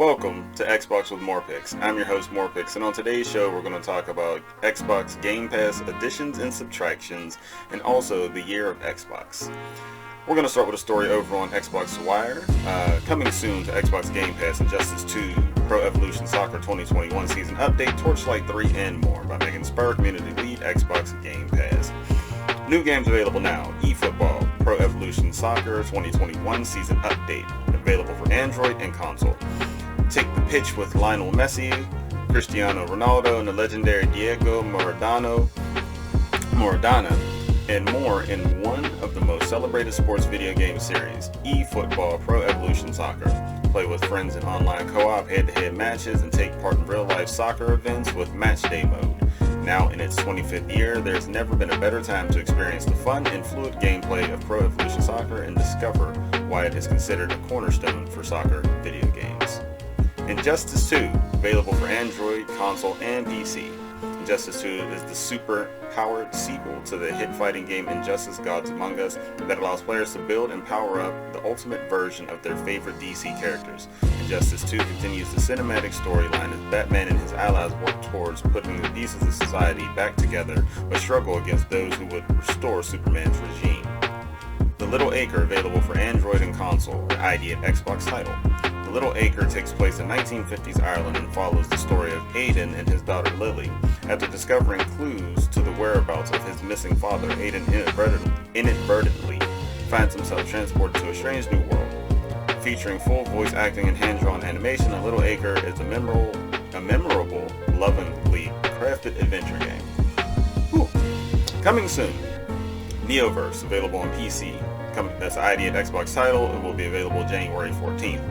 Welcome to Xbox with Morrpix. I'm your host Morrpix, and on today's show we're going to talk about Xbox Game Pass additions and subtractions, and also the year of Xbox. We're going to start with a story over on Xbox Wire. Coming soon to Xbox Game Pass, Injustice 2, Pro Evolution Soccer 2021 Season Update, Torchlight 3, and more by Megan Spur, Community Lead, Xbox Game Pass. New games available now: eFootball, Pro Evolution Soccer 2021 Season Update, available for Android and console. Take the Pitch with Lionel Messi, Cristiano Ronaldo, and the legendary Diego Maradona, and more in one of the most celebrated sports video game series, eFootball Pro Evolution Soccer. Play with friends in online co-op head-to-head matches and take part in real-life soccer events with Match Day mode. Now in its 25th year, there's never been a better time to experience the fun and fluid gameplay of Pro Evolution Soccer and discover why it is considered a cornerstone for soccer video games. Injustice 2, available for Android, console, and PC. Injustice 2 is the super-powered sequel to the hit fighting game Injustice: Gods Among Us that allows players to build and power up the ultimate version of their favorite DC characters. Injustice 2 continues the cinematic storyline as Batman and his allies work towards putting the pieces of society back together, but struggle against those who would restore Superman's regime. The Little Acre, available for Android and console, an ID at Xbox title. The Little Acre takes place in 1950s Ireland and follows the story of Aidan and his daughter Lily. After discovering clues to the whereabouts of his missing father, Aidan inadvertently finds himself transported to a strange new world. Featuring full voice acting and hand-drawn animation, The Little Acre is a memorable, lovingly crafted adventure game. Whew. Coming soon, Neoverse, available on PC. That's an ID at Xbox title. It will be available January 14th.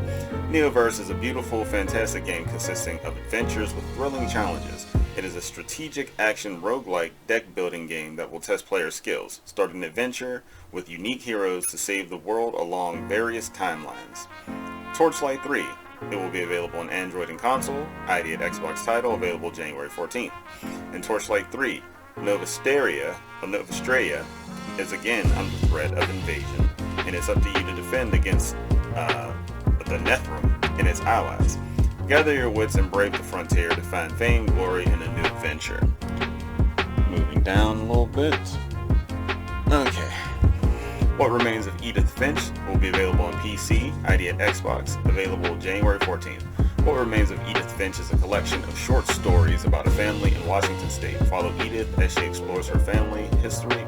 Neoverse is a beautiful, fantastic game consisting of adventures with thrilling challenges. It is a strategic action roguelike deck building game that will test player skills. Start an adventure with unique heroes to save the world along various timelines. Torchlight 3. It will be available on Android and console. ID at Xbox title, available January 14th. In Torchlight 3, Novastraia is again under threat of invasion, and it's up to you to defend against the Nethrun and its allies. Gather your wits and brave the frontier to find fame, glory, and a new adventure. Moving down a little bit. Okay. What Remains of Edith Finch will be available on PC, ID at Xbox, available January 14th. What Remains of Edith Finch is a collection of short stories about a family in Washington State. Follow Edith as she explores her family history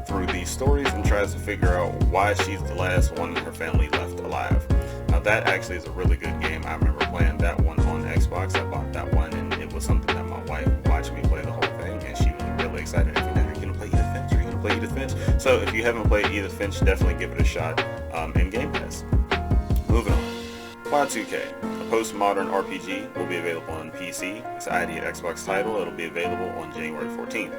through these stories and tries to figure out why she's the last one in her family left alive. Now that actually is a really good game. I remember playing that one on Xbox. I bought that one, and it was something that my wife watched me play the whole thing, and she was really excited. If you're going to play Edith Finch, you're going to play Edith Finch. So if you haven't played Edith Finch, definitely give it a shot in Game Pass. Moving on. Y2K, a postmodern RPG, will be available on PC. It's an ID at Xbox title. It'll be available on January 14th.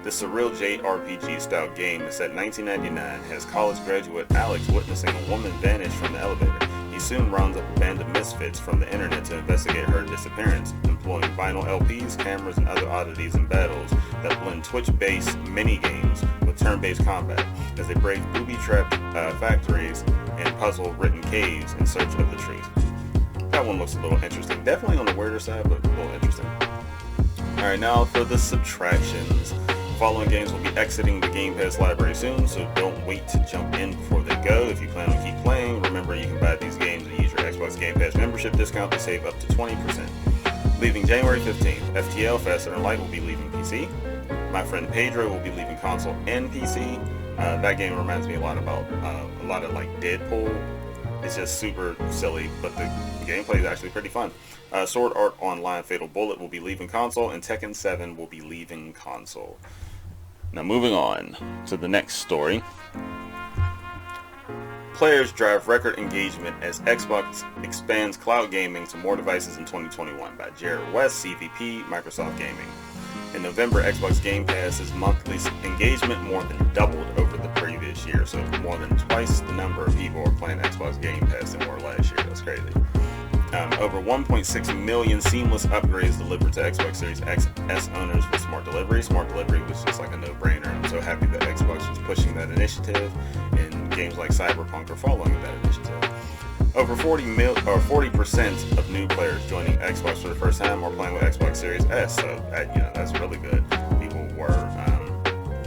The Surreal Jade RPG style game is set in 1999, has college graduate Alex witnessing a woman vanish from the elevator. He soon rounds up a band of misfits from the internet to investigate her disappearance, employing vinyl LPs, cameras, and other oddities and battles that blend Twitch-based mini-games with turn-based combat as they break booby-trapped factories and puzzle-written caves in search of the truth. That one looks a little interesting. Definitely on the weirder side, but a little interesting. Alright, now for the subtractions. The following games will be exiting the Game Pass library soon, so don't wait to jump in before they go. If you plan on keep playing, remember you can buy these games and use your Xbox Game Pass membership discount to save up to 20%. Leaving January 15th, FTL Faster Than Light will be leaving PC. My Friend Pedro will be leaving console and PC. That game reminds me a lot of like Deadpool. It's just super silly, but the gameplay is actually pretty fun. Sword Art Online Fatal Bullet will be leaving console, and Tekken 7 will be leaving console. Now moving on to the next story. Players drive record engagement as Xbox expands cloud gaming to more devices in 2021 by Jared West, CVP, Microsoft Gaming. In November, Xbox Game Pass's monthly engagement more than doubled over the previous year, so more than twice the number of people are playing Xbox Game Pass than were last year. That's crazy. Over 1.6 million seamless upgrades delivered to Xbox Series X S owners with Smart Delivery. Smart Delivery was just like a no-brainer. I'm so happy that Xbox was pushing that initiative, and games like Cyberpunk are following that initiative. Over 40% of new players joining Xbox for the first time are playing with Xbox Series S, so that's really good. People were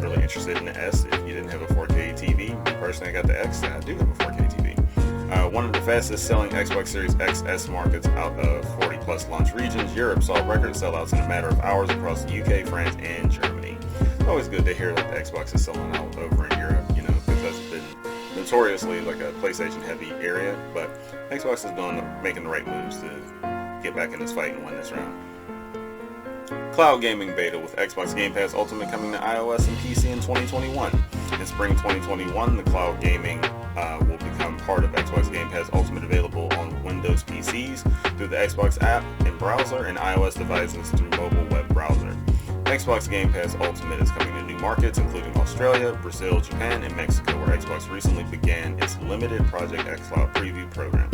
really interested in the S. If you didn't have a 4K TV, me personally, I got the X, and I do have a 4K TV. One of the fastest selling Xbox Series XS markets out of 40 plus launch regions, Europe saw record sellouts in a matter of hours across the UK, France, and Germany. It's always good to hear that the Xbox is selling out over in Europe, because that's been notoriously like a PlayStation heavy area, but Xbox is making the right moves to get back in this fight and win this round. Cloud gaming beta with Xbox Game Pass Ultimate coming to iOS and PC in 2021. In spring 2021, the cloud gaming will become part of Xbox Game Pass Ultimate, available on Windows PCs through the Xbox app and browser, and iOS devices through mobile web browser. Xbox Game Pass Ultimate is coming to new markets, including Australia, Brazil, Japan, and Mexico, where Xbox recently began its limited Project xCloud preview program.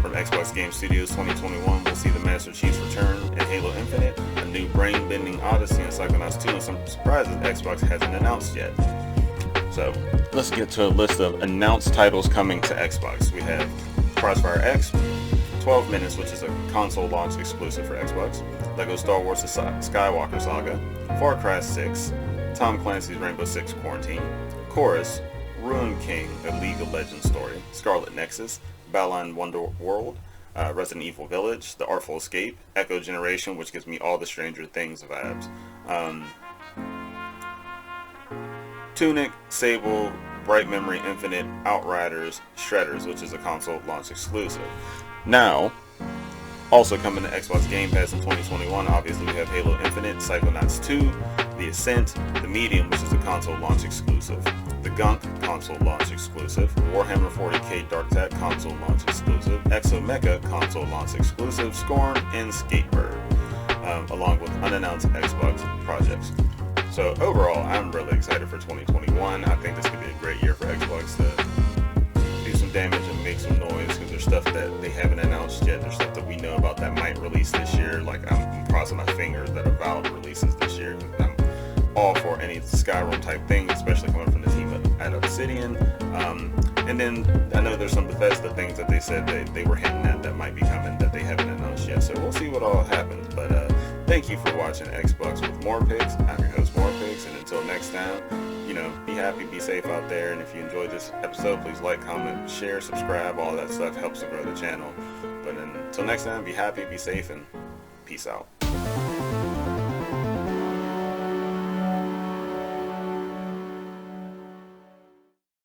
From Xbox Game Studios 2021, we'll see the Master Chief's return and Halo Infinite, a new brain-bending Odyssey, and Psychonauts 2, and some surprises Xbox hasn't announced yet. So, let's get to a list of announced titles coming to Xbox. We have Crossfire X, 12 Minutes, which is a console launch exclusive for Xbox, LEGO Star Wars Skywalker Saga, Far Cry 6, Tom Clancy's Rainbow Six Quarantine, Chorus, Ruin King, a League of Legends story, Scarlet Nexus, Balan Wonder World, Resident Evil Village, The Artful Escape, Echo Generation, which gives me all the Stranger Things vibes, Tunic, Sable, Bright Memory Infinite, Outriders, Shredders, which is a console launch exclusive. Now, also coming to Xbox Game Pass in 2021, obviously we have Halo Infinite, Psychonauts 2, The Ascent, The Medium, which is a console launch exclusive, The Gunk, console launch exclusive, Warhammer 40k Dark Tech, console launch exclusive, Exomecha, console launch exclusive, Scorn, and Skatebird, along with unannounced Xbox projects. So overall, I'm really excited for 2021. I think this could be a great year for Xbox to do some damage and make some noise, because there's stuff that they haven't announced yet. There's stuff that we know about that might release this year. Like, I'm crossing my fingers that Avowed releases this year. I'm all for any Skyrim type thing, especially coming from the team at Obsidian. And then I know there's some Bethesda things that they said they were hinting at that might be coming that they haven't announced yet. So we'll see what all happens. But thank you for watching Xbox with Morrpix. I'm your host Morrpix, and until next time, be happy, be safe out there. And if you enjoyed this episode, please like, comment, share, subscribe. All that stuff helps to grow the channel. But until next time, be happy, be safe, and peace out.